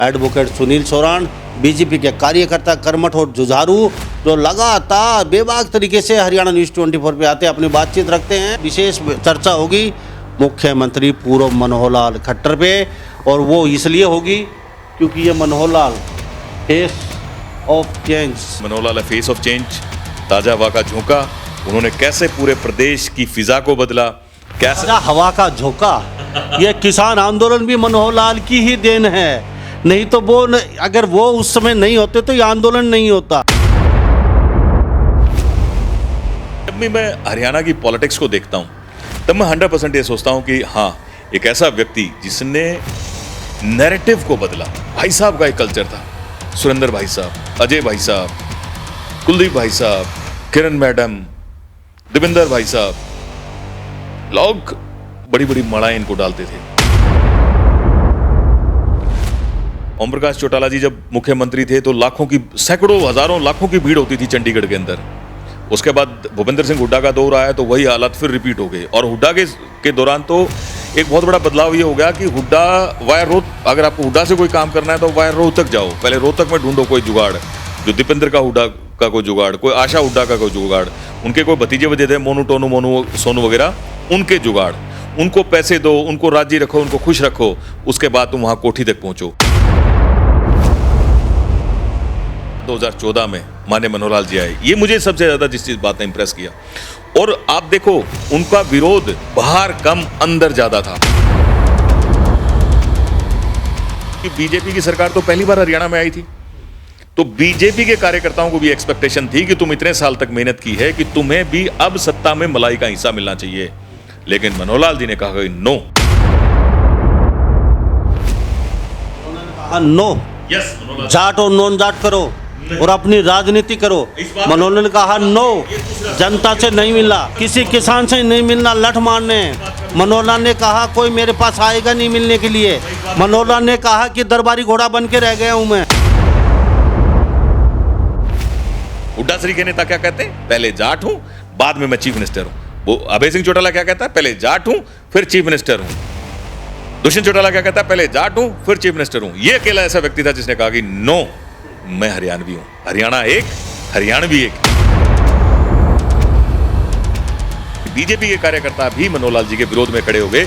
Advocate Sunil Soran, BJP के कार्यकर्ता कर्मठ और जुझारू जो लगातार बेबाक तरीके से हरियाणा न्यूज़ 24 पे आते अपनी बातचीत रखते हैं। विशेष चर्चा होगी मुख्यमंत्री पूर्व मनोहर लाल खट्टर पे, और वो इसलिए होगी क्योंकि ये Manohar Lal face of change, Manohar Lal face of change, ताजा हवा का झोंका। उन्होंने कैसे पूरे प्रदेश की फिजा को बदला, कैसे हवा का झोंका। ये किसान आंदोलन भी मनोहर लाल की ही देन है, नहीं तो वो अगर वो उस समय नहीं होते तो ये आंदोलन नहीं होता। जब भी मैं हरियाणा की पॉलिटिक्स को देखता हूं तब मैं 100% ये सोचता हूं कि हाँ, एक ऐसा व्यक्ति जिसने नैरेटिव को बदला। भाई साहब का एक कल्चर था, सुरेंद्र भाई साहब, अजय भाई साहब, कुलदीप भाई साहब, किरण मैडम, देवेंद्र भाई साहब, लोग बड़ी बड़ी मड़ाएं इनको डालते थे। ओम प्रकाश चौटाला जी जब मुख्यमंत्री थे तो लाखों की, सैकड़ों हजारों लाखों की भीड़ होती थी चंडीगढ़ के अंदर। उसके बाद भूपेंद्र सिंह हुड्डा का दौर आया तो वही हालात फिर रिपीट हो गए। और हुड्डा के दौरान तो एक बहुत बड़ा बदलाव ये हो गया कि हुड्डा वाया अगर आपको हुड्डा से कोई काम करना है तो वाया रोहतक जाओ, पहले रोहतक में ढूंढो कोई जुगाड़, जो दीपेंद्र का हुड्डा का कोई जुगाड़, कोई आशा हुड्डा का कोई जुगाड़, उनके कोई भतीजे वजे थे मोनू टोनू मोनू सोनू वगैरह, उनके जुगाड़, उनको पैसे दो, उनको राजी रखो, उनको खुश रखो, उसके बाद तुम वहां कोठी तक पहुंचो। 2014 में माननीय मनोहर लाल जी आए, ये मुझे सबसे ज्यादा जिस चीज बात ने इंप्रेस किया। और आप देखो उनका विरोध बाहर कम अंदर ज्यादा था। बीजेपी की सरकार तो पहली बार हरियाणा में आई थी, तो बीजेपी के कार्यकर्ताओं को भी एक्सपेक्टेशन थी कि तुम इतने साल तक मेहनत की है कि तुम्हें भी अब सत्ता में मलाई का हिस्सा मिलना चाहिए। लेकिन मनोहर लाल जी ने कहा कि नो, नो, जाट और नॉन जाट करो और अपनी राजनीति करो। मनोहर ने कहा नो, जनता से नहीं मिला, किसी किसान से नहीं मिलना, लठ मारने। मनोहर ने कहा कोई मेरे पास आएगा नहीं मिलने के लिए। मनोहर ने कहा कि दरबारी घोड़ा बन के रह गया हूं मैं। हुड्डा श्री के नेता क्या कहते हैं, पहले जाट हूं बाद में मैं चीफ मिनिस्टर हूं। वो अभय सिंह चौटाला क्या कहता है, पहले जाट हूं फिर चीफ मिनिस्टर हूं। दुष्यंत चौटाला क्या कहता है, पहले जाट हूं फिर चीफ मिनिस्टर हूं। ये अकेला ऐसा व्यक्ति था जिसने कहा कि नो, मैं हरियाणवी हूं, हरियाणा एक, हरियाणवी एक। बीजेपी के कार्यकर्ता भी मनोहर लाल जी के विरोध में खड़े हो गए।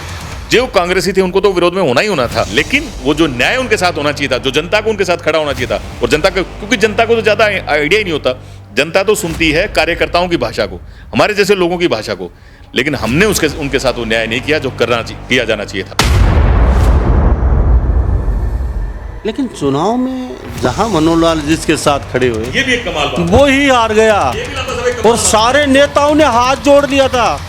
जो कांग्रेसी थे उनको तो विरोध में होना ही होना था, लेकिन वो जो न्याय उनके साथ होना चाहिए था, जो जनता को उनके साथ खड़ा होना चाहिए था, और जनता को, क्योंकि जनता को तो ज्यादा आइडिया ही नहीं होता, जनता तो सुनती है कार्यकर्ताओं की भाषा को, हमारे जैसे लोगों की भाषा को। लेकिन हमने उनके साथ वो न्याय नहीं किया जो किया जाना चाहिए था। लेकिन चुनाव में जहां मनोहर लाल जिसके साथ खड़े हुए, ये भी एक कमाल बात, वो ही हार गया। और सारे नेताओं ने हाथ जोड़ लिया था,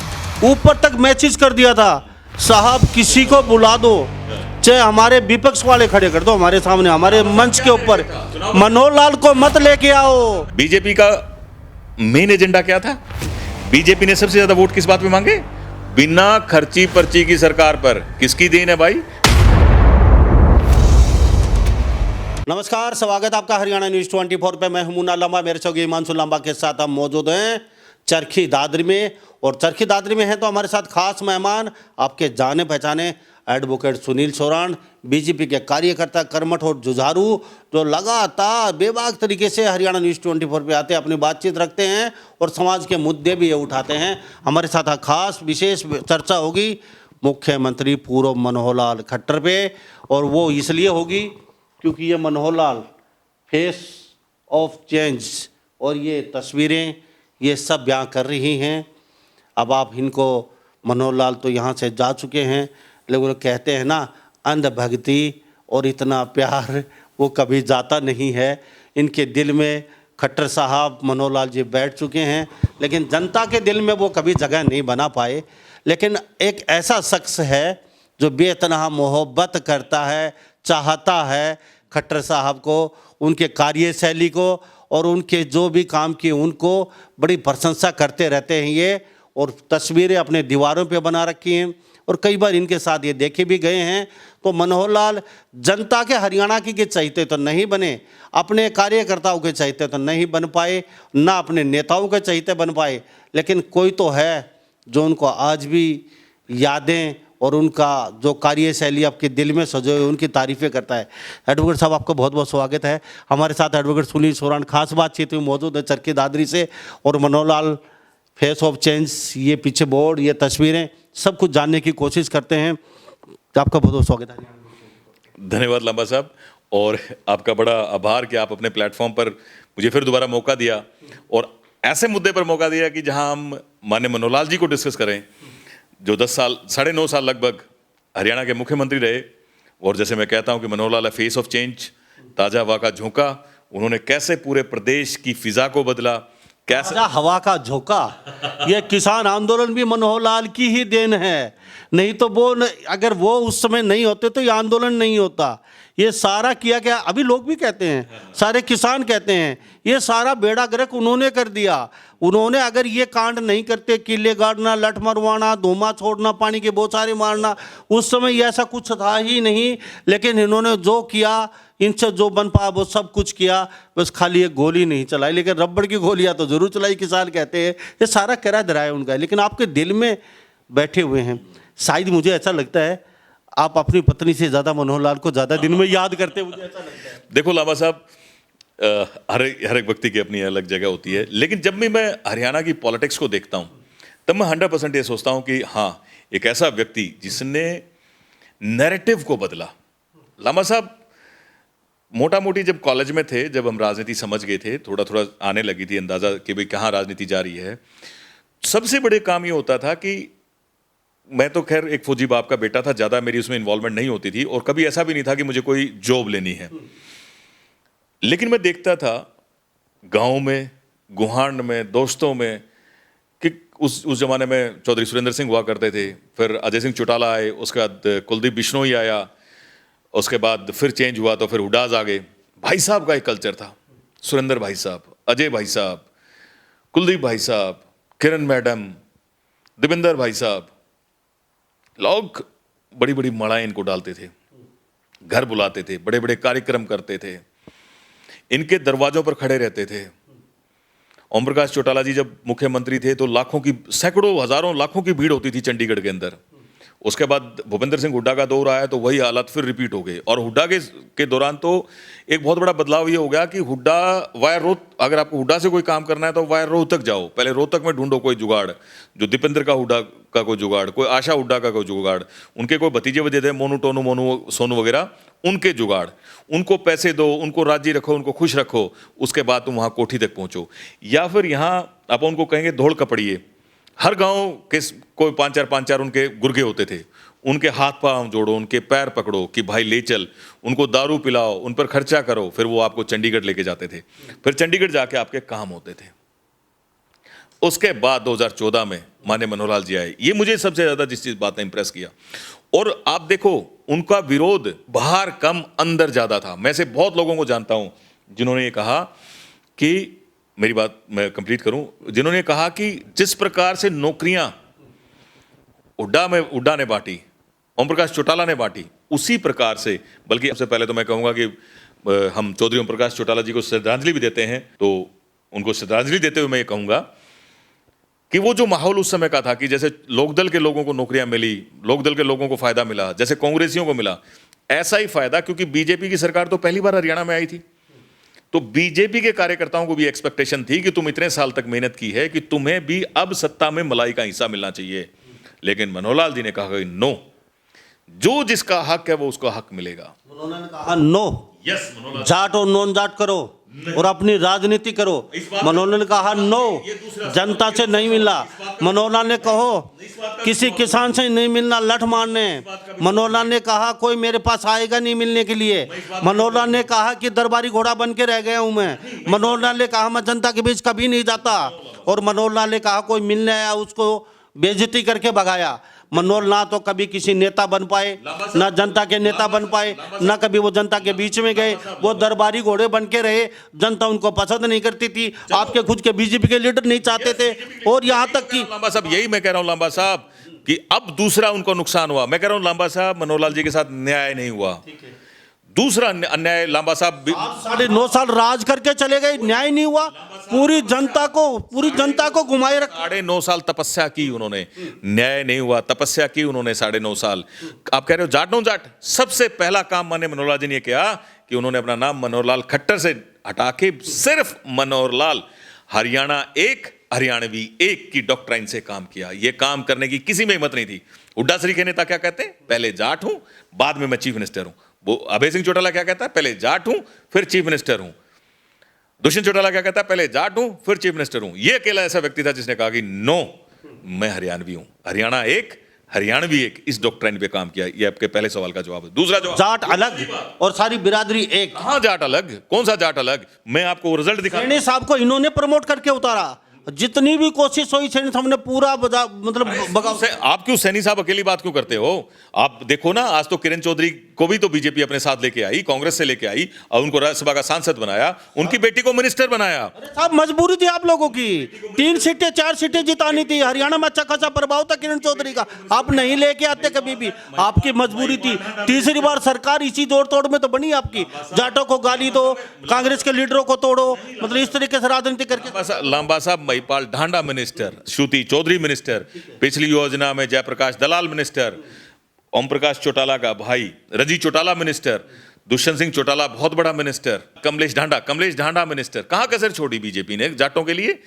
ऊपर तक मैसेज कर दिया था, साहब किसी को बुला दो, चाहे हमारे विपक्ष वाले खड़े कर दो हमारे सामने, हमारे मंच के ऊपर, मनोहर लाल को मत लेके आओ। बीजेपी का मेन एजेंडा क्या था? बीजेपी ने सबसे ज्यादा वोट किस बात पे मांगे? बिना खर्ची पर्ची की सरकार पर। किसकी देन है भाई? नमस्कार, स्वागत आपका हरियाणा न्यूज़ 24 पे। मैं हूं मुन्ना लंबा, मेरे चौकी हिमांशु लंबा के साथ हम मौजूद हैं चरखी दादरी में। और चरखी दादरी में हैं तो हमारे साथ खास मेहमान, आपके जाने पहचाने एडवोकेट सुनील सोरान, बीजेपी के कार्यकर्ता कर्मठ और जुझारू जो लगातार बेबाक तरीके से हरियाणा न्यूज़ 24 पे आते अपनी बातचीत रखते हैं और समाज के मुद्दे भी ये उठाते हैं। हमारे साथ खास विशेष चर्चा होगी मुख्यमंत्री पूर्व मनोहर लाल खट्टर पे, और वो इसलिए होगी क्योंकि ये Manohar Lal face of change और ये तस्वीरें ये सब बयां कर रही हैं। अब आप इनको, मनोहर लाल तो यहाँ से जा चुके हैं, लेकिन कहते हैं ना, अंधभक्ति और इतना प्यार वो कभी जाता नहीं है। इनके दिल में खट्टर साहब मनोहर लाल जी बैठ चुके हैं, लेकिन जनता के दिल में वो कभी जगह नहीं बना पाए। लेकिन एक ऐसा शख्स है जो बेतनहा मोहब्बत करता है, चाहता है खट्टर साहब को, उनके कार्यशैली को, और उनके जो भी काम किए उनको बड़ी प्रशंसा करते रहते हैं ये, और तस्वीरें अपने दीवारों पे बना रखी हैं, और कई बार इनके साथ ये देखे भी गए हैं। तो मनोहर लाल जनता के हरियाणा की के चाहते तो नहीं बने, अपने कार्यकर्ताओं के चाहते तो नहीं बन पाए, ना अपने नेताओं के चाहते बन पाए, लेकिन कोई तो है जो उनको आज भी यादें और उनका जो कार्यशैली आपके दिल में सजे हुए उनकी तारीफ़ें करता है। एडवोकेट साहब, आपका बहुत बहुत स्वागत है। हमारे साथ एडवोकेट सुनील सोरान खास बातचीत में मौजूद है चरखी दादरी से, और मनोहर लाल फेस ऑफ चेंज, ये पीछे बोर्ड, ये तस्वीरें, सब कुछ जानने की कोशिश करते हैं। आपका बहुत बहुत स्वागत है। धन्यवाद लांबा साहब, और आपका बड़ा आभार कि आप अपने प्लेटफॉर्म पर मुझे फिर दोबारा मौका दिया और ऐसे मुद्दे पर मौका दिया कि जहां हम माननीय मनोहर लाल जी को डिस्कस करें, जो 10 साल 9.5 साल लगभग हरियाणा के मुख्यमंत्री रहे। और जैसे मैं कहता हूं कि मनोहर लाल फेस ऑफ चेंज, ताज़ा हवा का झोंका, उन्होंने कैसे पूरे प्रदेश की फिजा को बदला, कैसे हवा का झोंका। ये किसान आंदोलन भी मनोहर लाल की ही देन है, नहीं तो वो अगर वो उस समय नहीं होते तो ये आंदोलन नहीं होता। ये सारा किया गया, अभी लोग भी कहते हैं, सारे किसान कहते हैं, ये सारा बेड़ा गर्क उन्होंने कर दिया। उन्होंने अगर ये कांड नहीं करते, किले गाड़ना, लठ मरवाना, धुआं छोड़ना, पानी के बौछारें मारना, उस समय ऐसा कुछ था ही नहीं। लेकिन इन्होंने जो किया, इनसे जो बन पाया वो सब कुछ किया, बस खाली एक गोली नहीं चलाई, लेकिन रबड़ की गोलियां तो जरूर चलाई, किसान कहते हैं। ये सारा करा धराया उनका, लेकिन आपके दिल में बैठे हुए हैं। शायद मुझे ऐसा लगता है आप अपनी पत्नी से ज़्यादा मनोहर लाल को ज़्यादा दिन में याद करते, मुझे ऐसा लगता है। देखो लांबा साहब, हर एक व्यक्ति की अपनी अलग जगह होती है, लेकिन जब भी मैं हरियाणा की पॉलिटिक्स को देखता हूं तब मैं 100% ये सोचता हूं कि हाँ, एक ऐसा व्यक्ति जिसने नैरेटिव को बदला। लांबा साहब मोटा मोटी जब कॉलेज में थे, जब हम राजनीति समझ गए थे, थोड़ा थोड़ा आने लगी थी अंदाजा कि भाई कहाँ राजनीति जा रही है, सबसे बड़े काम ये होता था कि मैं तो खैर एक फौजी बाप का बेटा था, ज़्यादा मेरी उसमें इन्वॉल्वमेंट नहीं होती थी, और कभी ऐसा भी नहीं था कि मुझे कोई जॉब लेनी है। लेकिन मैं देखता था गांव में, गुहांड में, दोस्तों में, कि उस जमाने में चौधरी सुरेंद्र सिंह हुआ करते थे, फिर अजय सिंह चौटाला आए, उसके बाद कुलदीप बिश्नोई आया, उसके बाद फिर चेंज हुआ तो फिर हुड्डाज आ गए। भाई साहब का एक कल्चर था, सुरेंद्र भाई साहब, अजय भाई साहब, कुलदीप भाई साहब, किरण मैडम, देवेंद्र भाई साहब, लोग बड़ी बड़ी मालाएं इनको डालते थे, घर बुलाते थे, बड़े बड़े कार्यक्रम करते थे, इनके दरवाजों पर खड़े रहते थे। ओम प्रकाश चौटाला जी जब मुख्यमंत्री थे तो लाखों की, सैकड़ों, हजारों, लाखों की भीड़ होती थी चंडीगढ़ के अंदर। उसके बाद भूपेंद्र सिंह हुड्डा का दौर आया तो वही हालात फिर रिपीट हो गए, और हुड्डा के दौरान तो एक बहुत बड़ा बदलाव ये हो गया कि हुड्डा वाया अगर आपको हुड्डा से कोई काम करना है तो वाया रोहतक जाओ, पहले रोहतक में ढूंढो कोई जुगाड़, जो दीपेंद्र का हुड्डा का कोई जुगाड़, कोई आशा हुड्डा का कोई जुगाड़, उनके कोई भतीजे वजे थे, मोनू टोनू मोनू सोनू वगैरह, उनके जुगाड़, उनको पैसे दो, उनको राजी रखो, उनको खुश रखो, उसके बाद तुम वहाँ कोठी तक पहुँचो। या फिर यहाँ आप उनको कहेंगे धोड़ कपड़िए, हर गांव के कोई 5-4 उनके गुर्गे होते थे, उनके हाथ पांव जोड़ो, उनके पैर पकड़ो कि भाई ले चल, उनको दारू पिलाओ, उन पर खर्चा करो, फिर वो आपको चंडीगढ़ लेके जाते थे, फिर चंडीगढ़ जाके आपके काम होते थे। उसके बाद 2014 में माननीय मनोहर लाल जी आए, ये मुझे सबसे ज्यादा जिस चीज बात ने इंप्रेस किया। और आप देखो उनका विरोध बाहर कम अंदर ज्यादा था। मैं से बहुत लोगों को जानता हूं जिन्होंने ये कहा कि, मेरी बात मैं कंप्लीट करूं, जिन्होंने कहा कि जिस प्रकार से नौकरियां हुड्डा ने बांटी, ओम प्रकाश चौटाला ने बांटी, उसी प्रकार से, बल्कि सबसे पहले तो मैं कहूंगा कि हम चौधरी ओम प्रकाश चौटाला जी को श्रद्धांजलि भी देते हैं, तो उनको श्रद्धांजलि देते हुए मैं ये कहूंगा कि वो जो माहौल उस समय का था कि जैसे लोकदल के लोगों को नौकरियां मिली, लोकदल के लोगों को फायदा मिला, जैसे कांग्रेसियों को मिला, ऐसा ही फायदा, क्योंकि बीजेपी की सरकार तो पहली बार हरियाणा में आई थी, तो बीजेपी के कार्यकर्ताओं को भी एक्सपेक्टेशन थी कि तुम इतने साल तक मेहनत की है कि तुम्हें भी अब सत्ता में मलाई का हिस्सा मिलना चाहिए। लेकिन मनोहर लाल जी ने कहा कि नो, जो जिसका हक है वो उसको हक मिलेगा। उन्होंने कहा नो, यस, जाट और नॉन जाट करो और अपनी राजनीति करो। मनोहर ने कहा नो, जनता से नहीं मिला। मनोहर ने कहो किसी किसान से नहीं मिलना, लठ मारने। मनोहर ने कहा कोई मेरे पास आएगा नहीं मिलने के लिए। मनोहर ने कहा कि दरबारी घोड़ा बन के रह गया हूं मैं। मनोहर ने कहा मैं जनता के बीच कभी नहीं जाता। और मनोहर ने कहा कोई मिलने आया उसको बेइज्जती करके भगाया। मनोहर ना तो कभी किसी नेता बन पाए, ना जनता के नेता बन पाए, ना कभी वो जनता के बीच में गए। वो दरबारी घोड़े बन के रहे, जनता उनको पसंद नहीं करती थी। आपके खुद के बीजेपी के लीडर नहीं चाहते थे। और यहाँ तक कि लांबा साहब, यही मैं कह रहा हूँ लांबा साहब कि अब दूसरा उनको नुकसान हुआ। मैं कह रहा हूँ लांबा साहब, मनोहर लाल जी के साथ न्याय नहीं हुआ। दूसरा अन्याय लांबा साहब आप 9.5 साल राज करके चले गए, न्याय नहीं हुआ, पूरी जनता को घुमाए रखा। 9.5 साल तपस्या की उन्होंने, न्याय नहीं हुआ, तपस्या की उन्होंने 9.5 साल। आप कह रहे हो जाट नो जाट, सबसे पहला काम माननीय मनोहर लाल जी ने किया कि उन्होंने अपना नाम मनोहर लाल खट्टर से हटा के सिर्फ मनोहर लाल हरियाणा एक हरियाणवी एक की डॉक्ट्राइन से काम किया। यह काम करने की किसी में हिम्मत नहीं थी। हुड्डा श्री के नेता क्या कहते हैं, पहले जाट हूं बाद में मैं चीफ मिनिस्टर हूं। वो अभय सिंह चौटाला क्या कहता है, पहले जाट हूं फिर चीफ मिनिस्टर हूं। दुष्यंत चौटाला क्या कहता है, पहले जाट हूं फिर चीफ मिनिस्टर हूं। यह अकेला ऐसा व्यक्ति था जिसने कहा कि नो, मैं हरियाणवी हूं, हरियाणा एक हरियाणवी एक, इस डॉक्ट्राइन पे काम किया। ये आपके पहले सवाल का जवाब है। दूसरा जवाब, जाट अलग और सारी बिरादरी एक। कहां जाट अलग, कौन सा जाट अलग? मैं आपको रिजल्ट दिखा। सैनी साहब को इन्होंने प्रमोट करके उतारा, जितनी भी कोशिश हुई सैनी साहब ने पूरा मतलब बगाव। आप क्यों सैनी साहब अकेली बात क्यों करते हो? आप देखो ना, आज तो किरण चौधरी को भी तो बीजेपी अपने साथ लेके आई, कांग्रेस से लेके आई और उनको राज्यसभा का सांसद बनाया, उनकी बेटी को मिनिस्टर बनाया। अरे साहब, मजबूरी थी आप लोगों की, 3 सीटें 4 सीटें जितानी थी। हरियाणा में अच्छा खासा प्रभाव था किरण चौधरी का, आप नहीं लेके आते कभी भी, आपकी मजबूरी थी। तीसरी बार सरकार इसी जोड़ तोड़ में तो बनी आपकी, जाटों को गाली दो, कांग्रेस के लीडरों को तोड़ो, मतलब इस तरीके से राजनीति करके। लांबा साहब महिपाल ढांडा मिनिस्टर, श्रुति चौधरी मिनिस्टर, पिछली योजना में जयप्रकाश दलाल मिनिस्टर, ओम प्रकाश चौटाला का भाई रजी चौटाला मिनिस्टर, दुष्यंत सिंह चौटाला बहुत बड़ा मिनिस्टर, कमलेश ढांडा मिनिस्टर। कहां कसर छोड़ी बीजेपी ने जाटों के लिए?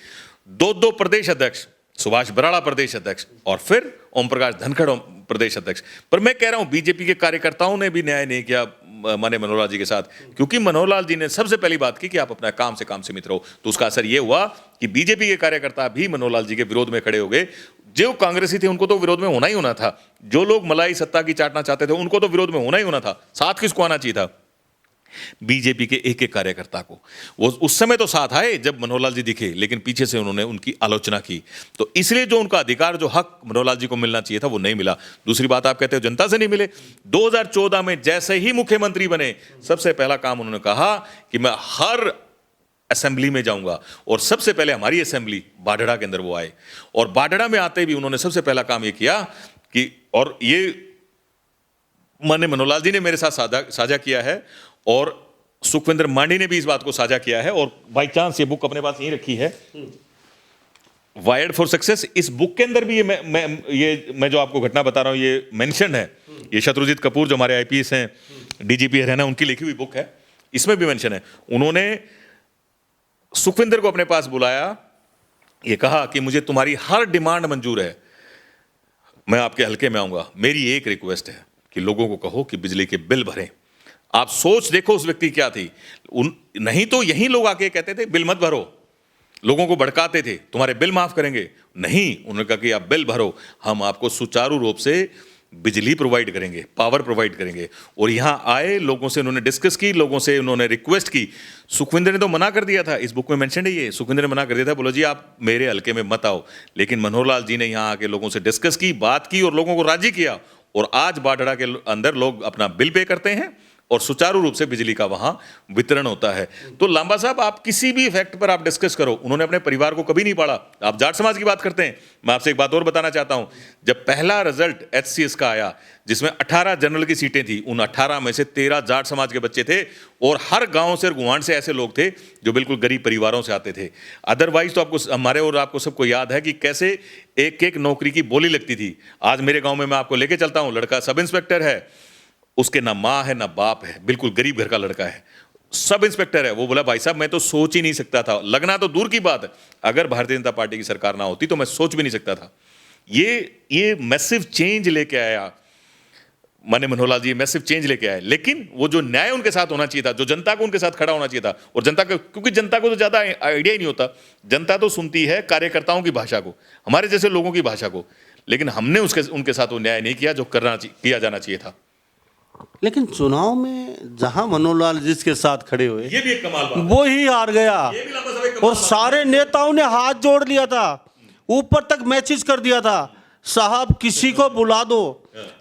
2 प्रदेश अध्यक्ष, सुभाष बराड़ा प्रदेश अध्यक्ष और फिर ओम प्रकाश धनखड़ प्रदेश अध्यक्ष। पर मैं कह रहा हूं बीजेपी के कार्यकर्ताओं ने भी न्याय नहीं किया माननीय मनोहर लाल जी के साथ, क्योंकि मनोहर लाल जी ने सबसे पहली बात की कि आप अपना काम से कामित रहो। तो उसका असर यह हुआ कि बीजेपी के कार्यकर्ता भी मनोहर लाल जी के विरोध में खड़े हो गए। जो कांग्रेसी थे उनको तो विरोध में होना ही होना था, जो लोग मलाई सत्ता की चाटना चाहते थे उनको तो विरोध में होना ही होना था। साथ किसको आना चाहिए था? बीजेपी के एक एक कार्यकर्ता को। वो उस समय तो साथ आए जब मनोहर लाल जी दिखे, लेकिन पीछे से उन्होंने उनकी आलोचना की। तो इसलिए जो उनका अधिकार, जो हक मनोहर लाल जी को मिलना चाहिए था, वो नहीं मिला। दूसरी बात, आप कहते हो जनता से नहीं मिले। 2014 में जैसे ही मुख्यमंत्री बने, सबसे पहला काम उन्होंने कहा कि मैं हर असेंबली में जाऊंगा, और सबसे पहले हमारी असेंबली बाढ़ड़ा के अंदर वो आए, और बाढ़ड़ा में आते भी उन्होंने सबसे पहला काम ये किया कि, और ये माननीय मनोहर लाल जी ने मेरे साथ साझा किया है और सुखविंदर मांडी ने भी इस बात को साझा किया है, और बाई चांस ये बुक अपने पास यहीं रखी है, वायर्ड फॉर सक्सेस। इस बुक के अंदर भी ये मैं जो आपको घटना बता रहा हूं ये मेंशन है। ये शत्रुजीत कपूर जो हमारे आईपीएस हैं, डीजीपी हरियाणा, उनकी लिखी हुई बुक है, इसमें भी मेंशन है। उन्होंने सुखविंदर को अपने पास बुलाया, ये कहा कि मुझे तुम्हारी हर डिमांड मंजूर है, मैं आपके हल्के में आऊंगा, मेरी एक रिक्वेस्ट है कि लोगों को कहो कि बिजली के बिल भरें। आप सोच देखो उस व्यक्ति क्या थी। नहीं तो यही लोग आके कहते थे बिल मत भरो, लोगों को भड़काते थे, तुम्हारे बिल माफ करेंगे। नहीं, उन्होंने कहा कि आप बिल भरो, हम आपको सुचारू रूप से बिजली प्रोवाइड करेंगे, पावर प्रोवाइड करेंगे। और यहां आए, लोगों से उन्होंने डिस्कस की, लोगों से उन्होंने रिक्वेस्ट की। सुखविंदर ने तो मना कर दिया था, इस बुक में मेंशन है ये, सुखविंदर ने मना कर दिया था, बोलो जी आप मेरे हल्के में मत आओ। लेकिन मनोहर लाल जी ने यहां आके लोगों से डिस्कस की, बात की और लोगों को राजी किया, और आज बाढ़ड़ा के अंदर लोग अपना बिल पे करते हैं और सुचारू रूप से बिजली का वहां वितरण होता है। तो लांबा साहब, आप किसी भी फैक्ट पर आप डिस्कस करो, उन्होंने अपने परिवार को कभी नहीं पाला। आप जाट समाज की बात करते हैं, मैं आपसे एक बात और बताना चाहता हूं। जब पहला रिजल्ट एचसीएस का आया, जिसमें 18 जनरल की सीटें थी, उन 18 में से 13 जाट समाज के बच्चे थे, और हर गांव से और गुवांढ से ऐसे लोग थे जो बिल्कुल गरीब परिवारों से आते थे। अदरवाइज तो आपको, हमारे और आपको सबको याद है कि कैसे एक एक नौकरी की बोली लगती थी। आज मेरे गांव में मैं आपको लेके चलता हूं, लड़का सब इंस्पेक्टर है, उसके ना माँ है ना बाप है, बिल्कुल गरीब घर का लड़का है, सब इंस्पेक्टर है। वो बोला भाई साहब मैं तो सोच ही नहीं सकता था, लगना तो दूर की बात है, अगर भारतीय जनता पार्टी की सरकार ना होती तो मैं सोच भी नहीं सकता था। ये मैसिव चेंज लेके आया माननीय मनोहर लाल जी, मैसिव चेंज लेके आए। लेकिन वो जो न्याय उनके साथ होना चाहिए था, जो जनता को उनके साथ खड़ा होना चाहिए था, और जनता को, क्योंकि जनता को तो ज्यादा आइडिया ही नहीं होता, जनता तो सुनती है कार्यकर्ताओं की भाषा को, हमारे जैसे लोगों की भाषा को, लेकिन हमने उनके साथ वो न्याय नहीं किया जो किया जाना चाहिए था। लेकिन चुनाव में जहां मनोहर लाल जिसके साथ खड़े हुए, ये भी एक कमाल बात, वो ही हार गया, और सारे नेताओं ने हाथ जोड़ लिया था, ऊपर तक मैसेज कर दिया था, साहब किसी को बुला दो,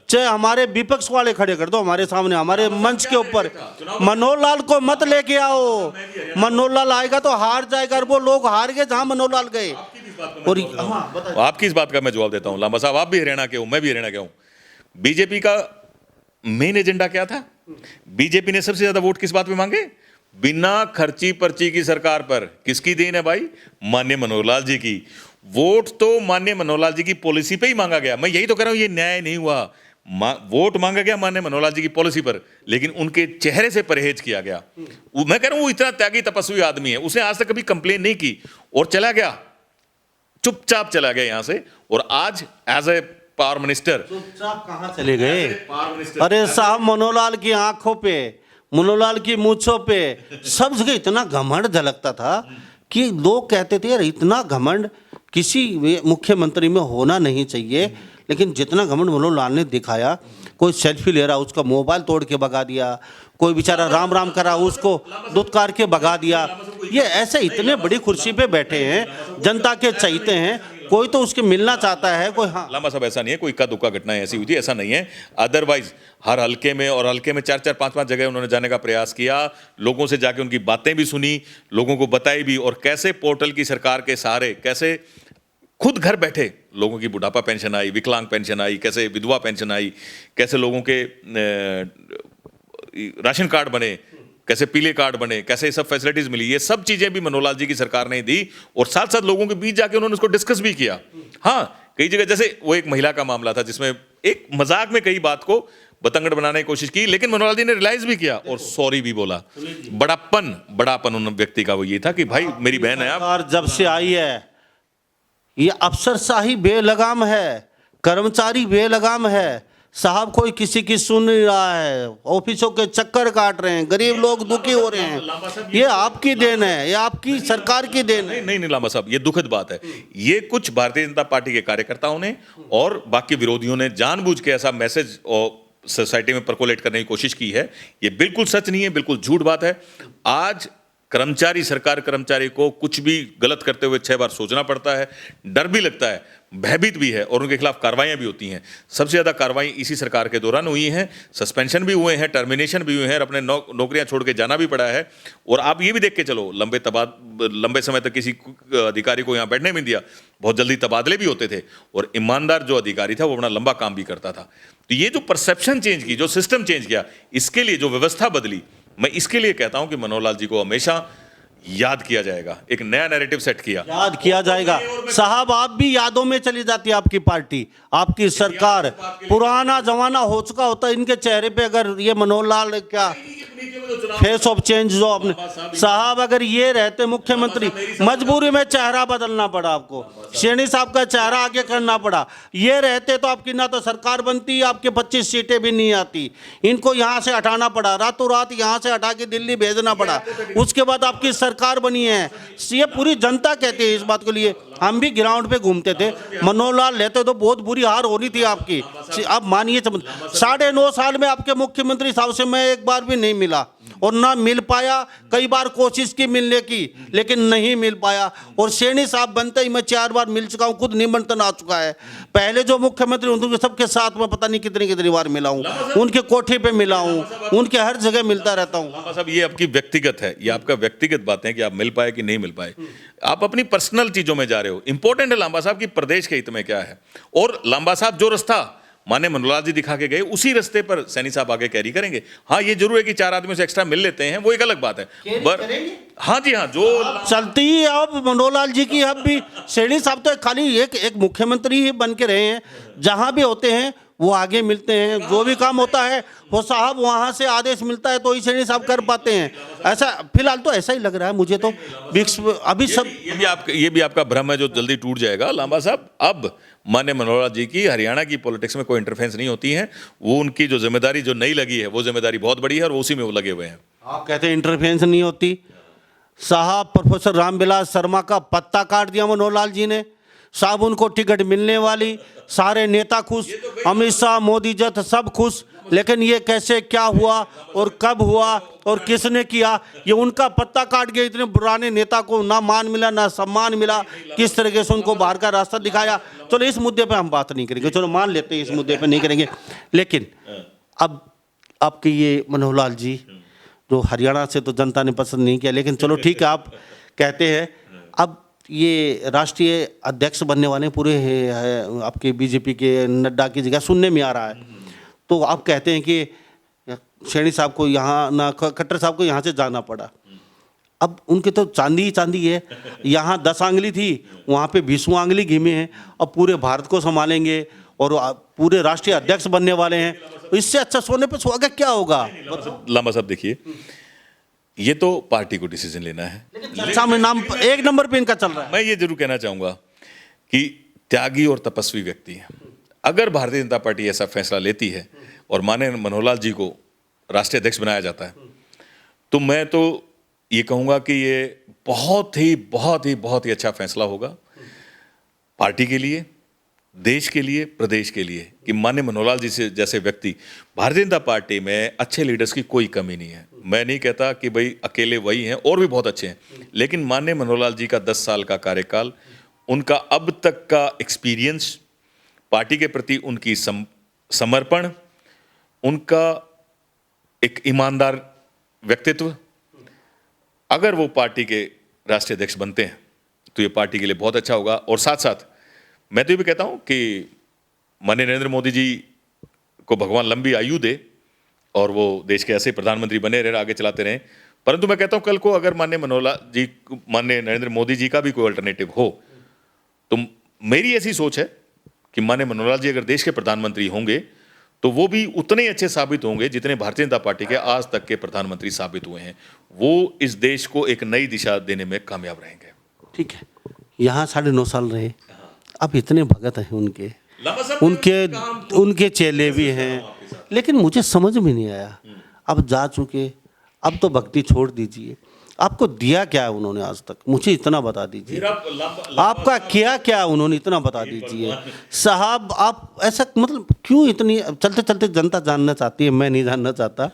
चाहे हमारे विपक्ष वाले खड़े कर दो हमारे सामने, हमारे मंच के ऊपर, मनोहर लाल को मत लेके आओ, मनोहर लाल आएगा तो हार जाएगा। और वो लोग हार गए जहां मनोहर लाल गए। और आपकी इस बात का मैं जवाब देता हूं लांबा साहब, आप भी हरियाणा के हो, मैं भी हरियाणा के हूं। बीजेपी का मेन एजेंडा क्या था? बीजेपी ने सबसे ज्यादा वोट किस बात पे मांगे? बिना खर्ची पर्ची की सरकार पर। किसकी देन है भाई? माननीय मनोहर लाल जी की। वोट तो माननीय मनोहर लाल जी की पॉलिसी पे ही मांगा गया। मैं यही तो कह रहा हूं, ये न्याय नहीं हुआ। वोट मांगा गया माननीय मनोहर लाल जी की पॉलिसी पर, लेकिन उनके चेहरे से परहेज किया गया। मैं कह रहा हूं वो इतना त्यागी तपस्वी आदमी है, उसने आज तक कभी कंप्लेन नहीं की और चला गया, चुपचाप चला गया यहां से। और आज एज ए पावर मिनिस्टर चुपचाप कहाँ चले गए? अरे साहब, मनोहरलाल की आंखों पे, मनोहरलाल की मूंछों पे सब जगह इतना घमंड झलकता था कि लोग कहते थे यार इतना घमंड किसी मुख्यमंत्री में होना नहीं चाहिए। लेकिन जितना घमंड मनोहरलाल ने दिखाया, कोई सेल्फी ले रहा उसका मोबाइल तोड़ के भगा दिया, कोई बेचारा राम राम करा उसको दुत्कार के भगा दिया। ये ऐसे इतने बड़ी कुर्सी पे बैठे हैं, जनता के चहीते हैं, कोई तो उसके मिलना चाहता है कोई। हाँ लांबा साहब, ऐसा नहीं है कोई इक्का दुक्का घटनाएं ऐसी हुई थी, ऐसा नहीं है। अदरवाइज हर हल्के में, और हल्के में 4-4 5-5 जगह उन्होंने जाने का प्रयास किया, लोगों से जाके उनकी बातें भी सुनी, लोगों को बताई भी, और कैसे पोर्टल की सरकार के सहारे कैसे खुद घर बैठे लोगों की बुढ़ापा पेंशन आई, विकलांग पेंशन आई, कैसे विधवा पेंशन आई, कैसे लोगों के राशन कार्ड बने, कैसे पीले कार्ड बने, कैसे सब फैसिलिटीज मिली। ये सब चीजें भी मनोहर लाल जी की सरकार ने दी, और साथ साथ लोगों के बीच जाके उन्होंने उसको डिस्कस भी किया। हाँ, कई जगह जैसे वो एक महिला का मामला था जिसमें एक मजाक में कई बात को बतंगड़ बनाने की कोशिश की, लेकिन मनोहर लाल जी ने रियलाइज भी किया और सॉरी भी बोला। बड़ापन उन व्यक्ति का वो ये था कि भाई मेरी बहन है। आप जब से आई है ये अफसरशाही बेलगाम है, कर्मचारी बेलगाम है साहब, कोई किसी की सुन नहीं रहा है, ऑफिसों के चक्कर काट रहे हैं, गरीब लोग दुखी हो रहे हैं। ये आपकी देन है, ये आपकी सरकार की देन है। नहीं लांबा साहब, ये दुखद बात है। ये कुछ भारतीय जनता पार्टी के कार्यकर्ताओं ने और बाकी विरोधियों ने जानबूझ के ऐसा मैसेज और सोसाइटी में परकोलेट करने की कोशिश की है। ये बिल्कुल सच नहीं है, बिल्कुल झूठ बात है। आज कर्मचारी, सरकार कर्मचारी को कुछ भी गलत करते हुए 6 बार सोचना पड़ता है, डर भी लगता है, भयभीत भी है, और उनके खिलाफ कार्रवाइयां भी होती हैं। सबसे ज्यादा कार्रवाई इसी सरकार के दौरान हुई हैं, सस्पेंशन भी हुए हैं, टर्मिनेशन भी हुए हैं, और अपने नौकरियां छोड़ के जाना भी पड़ा है। और आप ये भी देख के चलो, लंबे समय तक किसी अधिकारी को यहाँ बैठने नहीं दिया, बहुत जल्दी तबादले भी होते थे, और ईमानदार जो अधिकारी था वो अपना लंबा काम भी करता था। तो ये जो परसेप्शन चेंज की, जो सिस्टम चेंज किया, इसके लिए जो व्यवस्था बदली, मैं इसके लिए कहता हूं कि मनोहर लाल जी को हमेशा याद किया जाएगा। एक नया नैरेटिव सेट किया, याद किया जाएगा साहब। आप भी यादों में चली जाती है आपकी पार्टी, आपकी सरकार। पुराना जमाना हो चुका होता है इनके चेहरे पे। अगर ये मनोहर लाल क्या फेस ऑफ चेंज जो अपने साहब, अगर ये रहते मुख्यमंत्री, मजबूरी में चेहरा बदलना पड़ा आपको, शेरनी साहब का चेहरा आगे करना पड़ा। ये रहते तो आपकी ना तो सरकार बनती, आपके 25 सीटें भी नहीं आती। इनको यहाँ से हटाना पड़ा, रातों रात यहाँ से हटा के दिल्ली भेजना पड़ा, उसके बाद आपकी सरकार बनी है। ये पूरी जनता कहती है इस बात के लिए। हम भी ग्राउंड पे घूमते थे, मनोहर लाल लेते तो बहुत बुरी हार होनी थी आपकी। अब मानिए 9.5 साल में आपके मुख्यमंत्री साहब से मैं एक बार भी नहीं मिला, और ना मिल पाया। कई बार कोशिश की मिलने की, लेकिन नहीं मिल पाया। और शेरनी साहब बनते ही मैं 4 बार मिल चुका हूँ, खुद निमंत्रण आ चुका है। पहले जो मुख्यमंत्री उनके सबके साथ में पता नहीं कितनी बार मिला हूँ, उनके कोठे पे मिला हूँ, उनके हर जगह मिलता रहता हूँ। साहब ये आपकी व्यक्तिगत है, ये आपका व्यक्तिगत बातें हैं कि आप मिल पाए कि नहीं मिल पाए। आप अपनी पर्सनल चीजों में जा रहे हो। इंपॉर्टेंट है लांबा साहब की प्रदेश के हित में क्या है। और लांबा साहब जो रास्ता माने मनोहर लाल जी दिखा के गए, उसी रास्ते पर सैनी साहब आगे कैरी करेंगे। हाँ, ये जरूर है कि 4 आदमियों से एक्स्ट्रा मिल लेते हैं, वो एक अलग बात है। हाँ जी, हाँ, जो चलती ही अब मनोहर लाल जी की। अब भी सैनी साहब तो खाली एक मुख्यमंत्री ही बन के रहे हैं, जहां भी होते हैं वो आगे मिलते हैं, जो भी काम होता है वो साहब वहां से आदेश मिलता है तो ही सैनी साहब कर पाते हैं। ऐसा फिलहाल तो ऐसा ही लग रहा है मुझे तो। अभी सब ये भी आपका भ्रम है जो जल्दी टूट जाएगा लांबा साहब। अब माननीय मनोहर लाल जी की हरियाणा की पॉलिटिक्स में कोई इंटरफेरेंस नहीं होती है। वो उनकी जो जिम्मेदारी जो नई लगी है, वो जिम्मेदारी बहुत बड़ी है, और उसी में वो लगे हुए हैं। आप कहते हैं इंटरफेरेंस नहीं होती साहब। प्रोफेसर रामविलास शर्मा का पत्ता काट दिया मनोहर लाल जी ने साहब। उनको टिकट मिलने वाली, सारे नेता खुश, अमित शाह, मोदी जत सब खुश। लेकिन ये कैसे, क्या हुआ और कब हुआ और किसने किया, ये उनका पत्ता काट गया। इतने पुराने नेता को ना मान मिला ना सम्मान मिला, किस तरीके से उनको बाहर का रास्ता दिखाया। चलो इस मुद्दे पे हम बात नहीं करेंगे, चलो मान लेते हैं इस मुद्दे पे नहीं करेंगे। लेकिन अब आपके ये मनोहर लाल जी जो हरियाणा से तो जनता ने पसंद नहीं किया, लेकिन चलो ठीक है, आप कहते हैं अब ये राष्ट्रीय अध्यक्ष बनने वाले पूरे आपके बीजेपी के नड्डा की जगह सुनने में आ रहा है। तो आप कहते हैं कि सैनी साहब को यहाँ ना खट्टर साहब को यहाँ से जाना पड़ा। अब उनके तो चांदी ही चांदी है, यहाँ 10 आंगली थी, वहाँ पे 20वां आंगली घिमे हैं। अब पूरे भारत को संभालेंगे और पूरे राष्ट्रीय अध्यक्ष बनने वाले हैं। इससे अच्छा सोने पे सुहागा क्या होगा? लांबा साहब देखिए, ये तो पार्टी को डिसीजन लेना है। चर्चा में नाम 1 नंबर पे इनका चल रहा है। मैं ये जरूर कहना चाहूंगा कि त्यागी और तपस्वी व्यक्ति है। अगर भारतीय जनता पार्टी ऐसा फैसला लेती है और माननीय मनोहर लाल जी को राष्ट्रीय अध्यक्ष बनाया जाता है, तो मैं तो ये कहूंगा कि ये बहुत ही अच्छा फैसला होगा पार्टी के लिए, देश के लिए, प्रदेश के लिए, कि माननीय मनोहर लाल जी से जैसे व्यक्ति, भारतीय जनता पार्टी में अच्छे लीडर्स की कोई कमी नहीं है। मैं नहीं कहता कि भाई अकेले वही हैं, और भी बहुत अच्छे हैं, लेकिन माननीय मनोहर लाल जी का 10 साल का कार्यकाल, उनका अब तक का एक्सपीरियंस, पार्टी के प्रति उनकी समर्पण, उनका एक ईमानदार व्यक्तित्व, अगर वो पार्टी के राष्ट्रीय अध्यक्ष बनते हैं तो ये पार्टी के लिए बहुत अच्छा होगा। और साथ साथ मैं तो ये भी कहता हूं कि माननीय नरेंद्र मोदी जी को भगवान लंबी आयु दे और वो देश के ऐसे प्रधानमंत्री बने रहे, आगे चलाते रहें। परंतु मैं कहता हूं कल को अगर माननीय माननीय नरेंद्र मोदी जी का भी कोई अल्टरनेटिव हो, तो मेरी ऐसी सोच है कि माननीय मनोहर लाल जी अगर देश के प्रधानमंत्री होंगे तो वो भी उतने ही अच्छे साबित होंगे जितने भारतीय जनता पार्टी के आज तक के प्रधानमंत्री साबित हुए हैं। वो इस देश को एक नई दिशा देने में कामयाब रहेंगे। ठीक है, यहाँ 9.5 साल रहे, अब इतने भगत हैं उनके चेले भी हैं, लेकिन मुझे समझ में नहीं आया। अब जा चुके, अब तो भक्ति छोड़ दीजिए, आपको दिया क्या है उन्होंने आज तक, मुझे इतना बता दीजिए। आपका किया क्या उन्होंने, इतना बता दीजिए साहब। आप ऐसा मतलब क्यों इतनी, चलते चलते जनता जानना चाहती है, मैं नहीं जानना चाहता,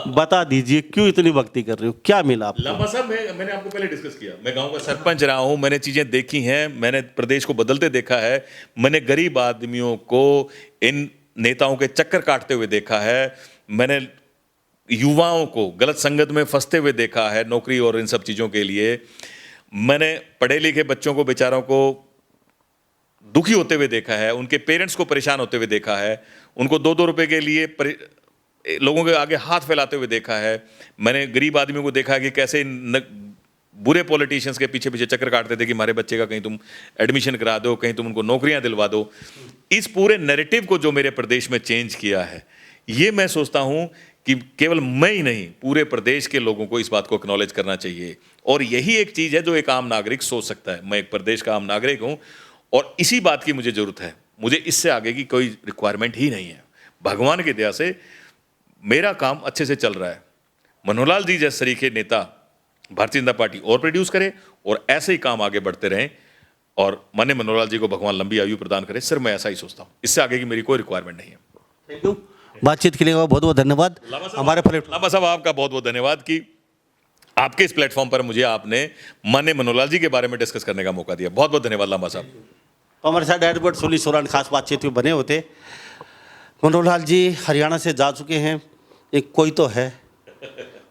बता दीजिए क्यों इतनी भक्ति कर रहे हो, क्या मिला आपको? लांबा साहब, मैंने आपको पहले डिस्कस किया, मैं गांव का सरपंच रहा हूं, मैंने चीजें देखी हैं, मैंने प्रदेश को बदलते देखा है, मैंने गरीब आदमियों को इन नेताओं के चक्कर काटते हुए देखा है, मैंने युवाओं को गलत संगत में फंसते हुए देखा है नौकरी और इन सब चीजों के लिए, मैंने पढ़े लिखे बच्चों को, बेचारों को दुखी होते हुए देखा है, उनके पेरेंट्स को परेशान होते हुए देखा है, उनको 2-2 रुपए के लिए लोगों के आगे हाथ फैलाते हुए देखा है। मैंने गरीब आदमियों को देखा है कि कैसे बुरे पॉलिटिशियंस के पीछे पीछे चक्कर काटते थे कि हमारे बच्चे का कहीं तुम एडमिशन करा दो, कहीं तुम उनको नौकरियां दिलवा दो। इस पूरे नैरेटिव को जो मेरे प्रदेश में चेंज किया है, ये मैं सोचता हूं कि केवल मैं ही नहीं, पूरे प्रदेश के लोगों को इस बात को एक्नॉलेज करना चाहिए। और यही एक चीज है जो एक आम नागरिक सोच सकता है। मैं एक प्रदेश का आम नागरिक हूं और इसी बात की मुझे जरूरत है, मुझे इससे आगे की कोई रिक्वायरमेंट ही नहीं है। भगवान की दया से मेरा काम अच्छे से चल रहा है। मनोहर लाल जी जैसे तरीके नेता भारतीय जनता पार्टी और प्रोड्यूस करे और ऐसे ही काम आगे बढ़ते रहें और माननीय मनोहर लाल जी को भगवान लंबी आयु प्रदान करे। सिर्फ मैं ऐसा ही सोचता हूं, इससे आगे की मेरी कोई रिक्वायरमेंट नहीं है। थैंक यू, बातचीत के लिए बहुत बहुत धन्यवाद। हमारे लांबा साहब, आपका बहुत बहुत धन्यवाद कि आपके इस प्लेटफॉर्म पर मुझे आपने माननीय मनोहर लाल जी के बारे में डिस्कस करने का मौका दिया। बहुत बहुत धन्यवाद लांबा साहब। तो हमारे साथ एडवर्ड सुली सोरान खास बातचीत में बने होते। मनोहर लाल जी हरियाणा से जा चुके हैं, एक कोई तो है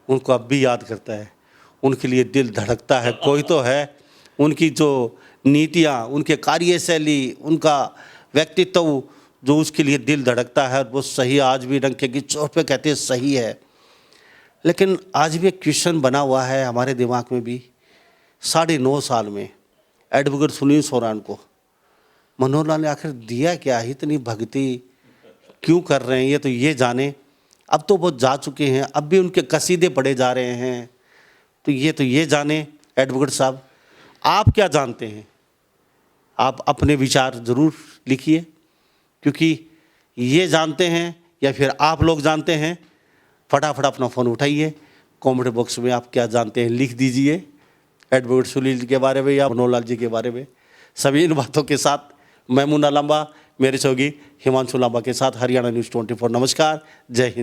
उनको अब भी याद करता है, उनके लिए दिल धड़कता है, कोई तो है। उनकी जो नीतियाँ, उनके कार्यशैली, उनका व्यक्तित्व जो उसके लिए दिल धड़कता है, वो सही आज भी डंके की चोट पे कहते हैं सही है। लेकिन आज भी एक क्वेश्चन बना हुआ है हमारे दिमाग में भी, 9.5 साल में एडवोकेट सुनील सोरान को मनोहर लाल ने आखिर दिया क्या, इतनी भक्ति क्यों कर रहे हैं, ये तो ये जाने। अब तो वो जा चुके हैं, अब भी उनके कसीदे पढ़े जा रहे हैं, तो ये जाने। एडवोकेट साहब, आप क्या जानते हैं? आप अपने विचार ज़रूर लिखिए, क्योंकि ये जानते हैं या फिर आप लोग जानते हैं। फटाफट अपना फ़ोन उठाइए, कमेंट बॉक्स में आप क्या जानते हैं लिख दीजिए, एडवोकेट सुनील के बारे में या मनोहर लाल जी के बारे में। सभी इन बातों के साथ मैं मुन्ना लांबा, मेरे सहयोगी हिमांशु लांबा के साथ हरियाणा न्यूज़ 24। नमस्कार, जय हिंद।